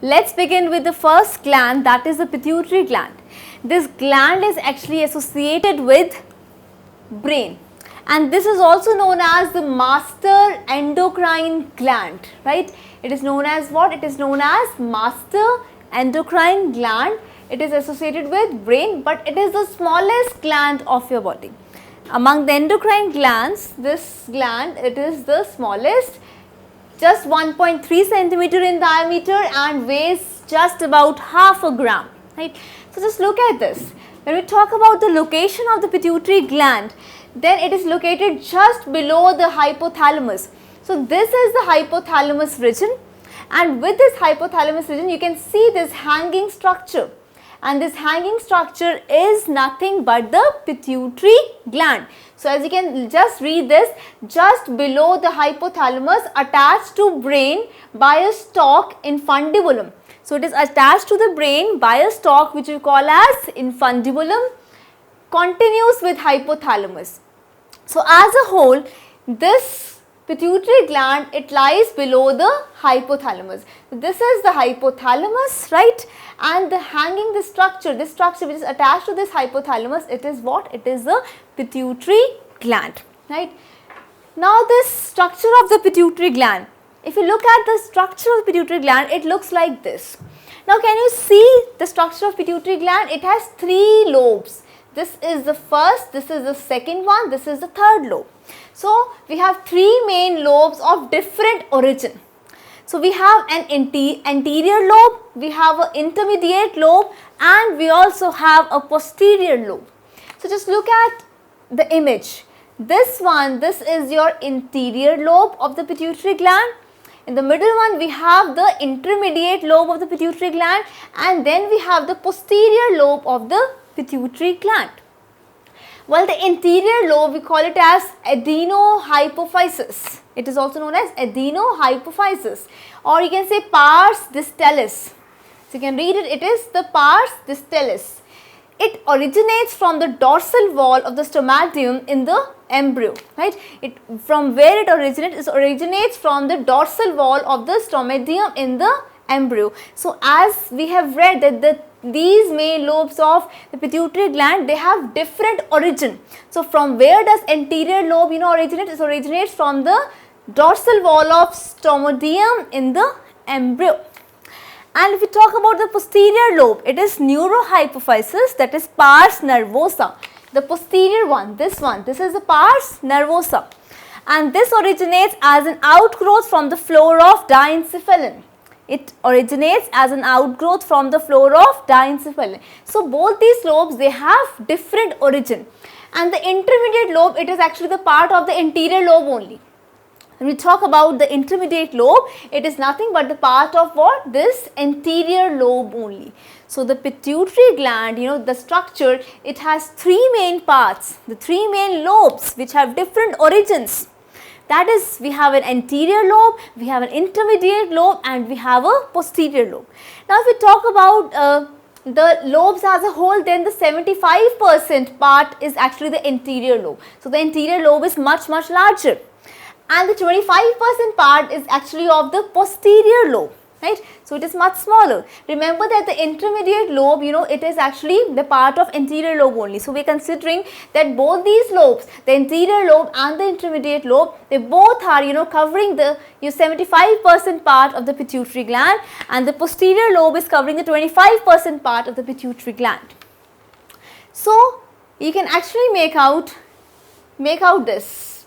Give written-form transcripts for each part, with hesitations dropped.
let's begin with the first gland, that is the pituitary gland. This gland is actually associated with brain, and this is also known as the master endocrine gland, right? It is known as what? It is known as master endocrine gland. It is associated with brain, but it is the smallest gland of your body. Among the endocrine glands, this gland, it is the smallest, just 1.3 centimeter in diameter and weighs just about half a gram, right? So just look at this. When we talk about the location of the pituitary gland, then it is located just below the hypothalamus. So this is the hypothalamus region, and with this hypothalamus region you can see this hanging structure, and this hanging structure is nothing but the pituitary gland. So as you can just read this, just below the hypothalamus, attached to brain by a stalk infundibulum. So it is attached to the brain by a stalk which we call as infundibulum, continues with hypothalamus. So as a whole, this pituitary gland, it lies below the hypothalamus. This is the hypothalamus, right? And the hanging this structure which is attached to this hypothalamus, it is what? It is the pituitary gland, right? Now this structure of the pituitary gland, if you look at the structure of the pituitary gland, it looks like this. Now can you see the structure of pituitary gland? It has 3 lobes. This is the first, this is the second one, this is the third lobe. So we have 3 main lobes of different origin. So we have an anterior lobe, we have an intermediate lobe, and we also have a posterior lobe. So just look at the image. This one, this is your interior lobe of the pituitary gland. In the middle one we have the intermediate lobe of the pituitary gland, and then we have the posterior lobe of the pituitary gland. Well, the interior lobe, we call it as adenohypophysis. It is also known as adenohypophysis, or you can say pars distalis. So you can read it, it is the pars distalis. It originates from the dorsal wall of the stomatium in the embryo, right? From where it originates from the dorsal wall of the stomatium in the embryo. So as we have read that these main lobes of the pituitary gland, they have different origin. So from where does anterior lobe originate? It originates from the dorsal wall of stomatium in the embryo. And if we talk about the posterior lobe, it is neurohypophysis, that is pars nervosa. The posterior one, this is the pars nervosa, and this originates as an outgrowth from the floor of diencephalon. It originates as an outgrowth from the floor of diencephalon. So both these lobes, they have different origin, and the intermediate lobe, it is actually the part of the anterior lobe only. When we talk about the intermediate lobe, it is nothing but the part of what? This anterior lobe only. So the pituitary gland, the structure, it has 3 main parts, the 3 main lobes which have different origins. That is, we have an anterior lobe, we have an intermediate lobe, and we have a posterior lobe. Now if we talk about the lobes as a whole, then the 75% part is actually the anterior lobe. So the anterior lobe is much larger, and the 25% part is actually of the posterior lobe, right? So it is much smaller. Remember that the intermediate lobe, it is actually the part of anterior lobe only. So we are considering that both these lobes, the anterior lobe and the intermediate lobe, they both are covering the 75% part of the pituitary gland, and the posterior lobe is covering the 25% part of the pituitary gland. So you can actually make out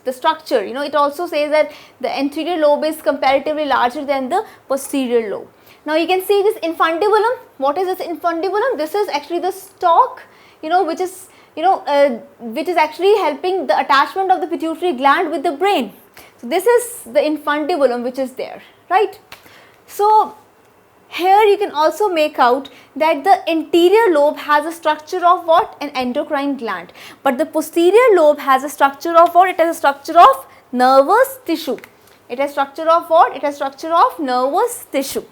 the structure. It also says that the anterior lobe is comparatively larger than the posterior lobe. Now you can see this infundibulum. What is this infundibulum? This is actually the stalk, which is actually helping the attachment of the pituitary gland with the brain. So this is the infundibulum which is there, right? So here you can also make out that the anterior lobe has a structure of what? An endocrine gland. But the posterior lobe has a structure of what? It has a structure of nervous tissue. It has structure of what? It has structure of nervous tissue.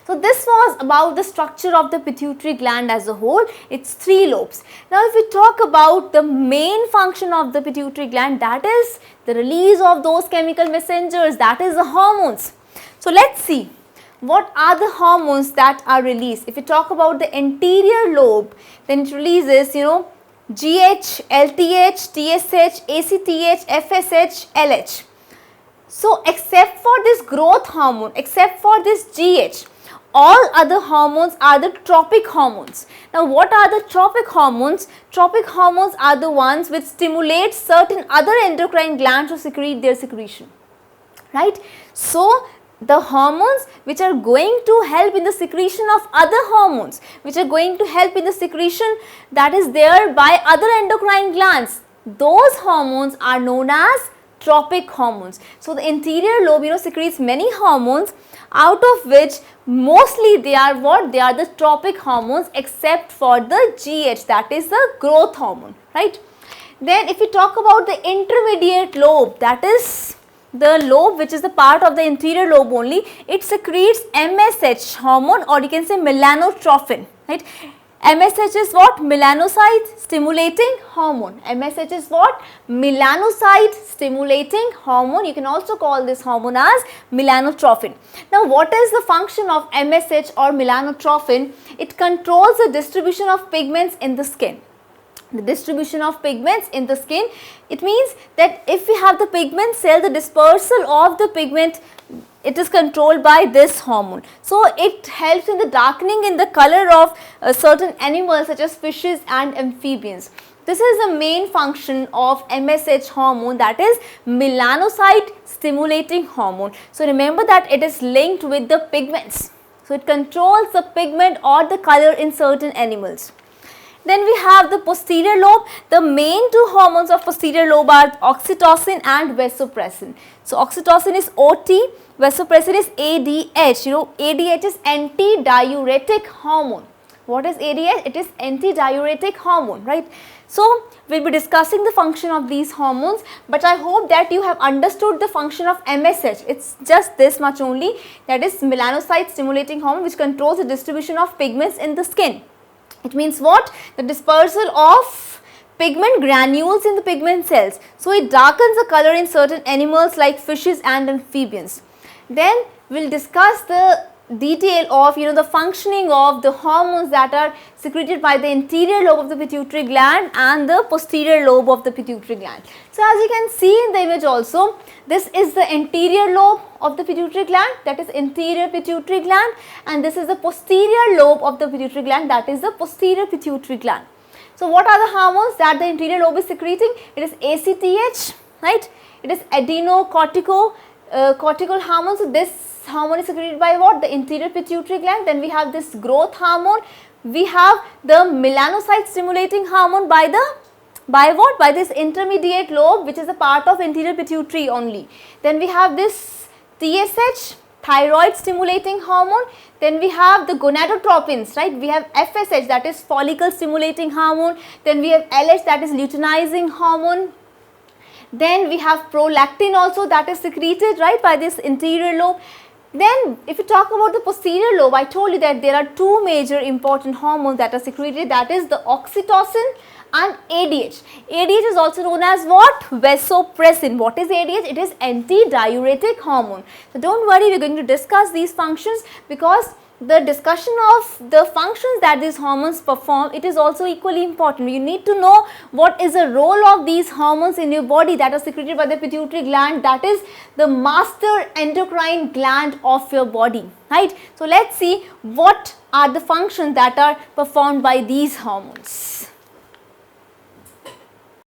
So this was about the structure of the pituitary gland as a whole. It's 3 lobes. Now if we talk about the main function of the pituitary gland, that is the release of those chemical messengers, that is the hormones. So let's see. what are the hormones that are released? If you talk about the anterior lobe, then it releases, GH, LTH, TSH, ACTH, FSH, LH. So except for this growth hormone, except for this GH, all other hormones are the tropic hormones. Now what are the tropic hormones? Tropic hormones are the ones which stimulate certain other endocrine glands to secrete their secretion, right? So the hormones which are going to help in the secretion of other hormones, which are going to help in the secretion that is there by other endocrine glands, those hormones are known as tropic hormones. So the anterior lobe, secretes many hormones, out of which mostly they are what? They are the tropic hormones, except for the GH, that is the growth hormone, right? Then if we talk about the intermediate lobe, that is the lobe which is the part of the anterior lobe only, it secretes MSH hormone, or you can say melanotrophin, right? MSH is what? Melanocyte stimulating hormone. MSH is what? Melanocyte stimulating hormone. You can also call this hormone as melanotrophin. Now what is the function of MSH or melanotrophin? It controls the distribution of pigments in the skin. The distribution of pigments in the skin, it means that if we have the pigment cell, the dispersal of the pigment, it is controlled by this hormone. So it helps in the darkening in the color of certain animals such as fishes and amphibians. This is the main function of MSH hormone, that is melanocyte stimulating hormone. So remember that it is linked with the pigments. So it controls the pigment or the color in certain animals. Then we have the posterior lobe. The main two hormones of posterior lobe are oxytocin and vasopressin. So oxytocin is OT, vasopressin is ADH. ADH is antidiuretic hormone. What is ADH? It is antidiuretic hormone, right? So we will be discussing the function of these hormones, but I hope that you have understood the function of MSH. It's just this much only, that is melanocyte stimulating hormone, which controls the distribution of pigments in the skin. It means what? The dispersal of pigment granules in the pigment cells. So it darkens the color in certain animals like fishes and amphibians. Then we will discuss the detail of the functioning of the hormones that are secreted by the anterior lobe of the pituitary gland and the posterior lobe of the pituitary gland. So as you can see in the image also, this is the anterior lobe of the pituitary gland, that is anterior pituitary gland, and this is the posterior lobe of the pituitary gland, that is the posterior pituitary gland. So what are the hormones that the anterior lobe is secreting? It is ACTH, right? It is adenocortical hormone. So this hormone is secreted by what? The anterior pituitary gland. Then we have this growth hormone. We have the melanocyte stimulating hormone by what? By this intermediate lobe, which is a part of anterior pituitary only. Then we have this TSH, thyroid stimulating hormone. Then we have the gonadotropins, right? We have FSH, that is follicle stimulating hormone. Then we have LH, that is luteinizing hormone. Then we have prolactin also, that is secreted, right, by this anterior lobe. Then if you talk about the posterior lobe, I told you that there are two major important hormones that are secreted, that is the oxytocin and ADH. ADH is also known as what? Vasopressin. What is ADH? It is antidiuretic hormone. So don't worry, we are going to discuss these functions, because the discussion of the functions that these hormones perform, it is also equally important. You need to know what is the role of these hormones in your body that are secreted by the pituitary gland, that is the master endocrine gland of your body, right? So let's see what are the functions that are performed by these hormones.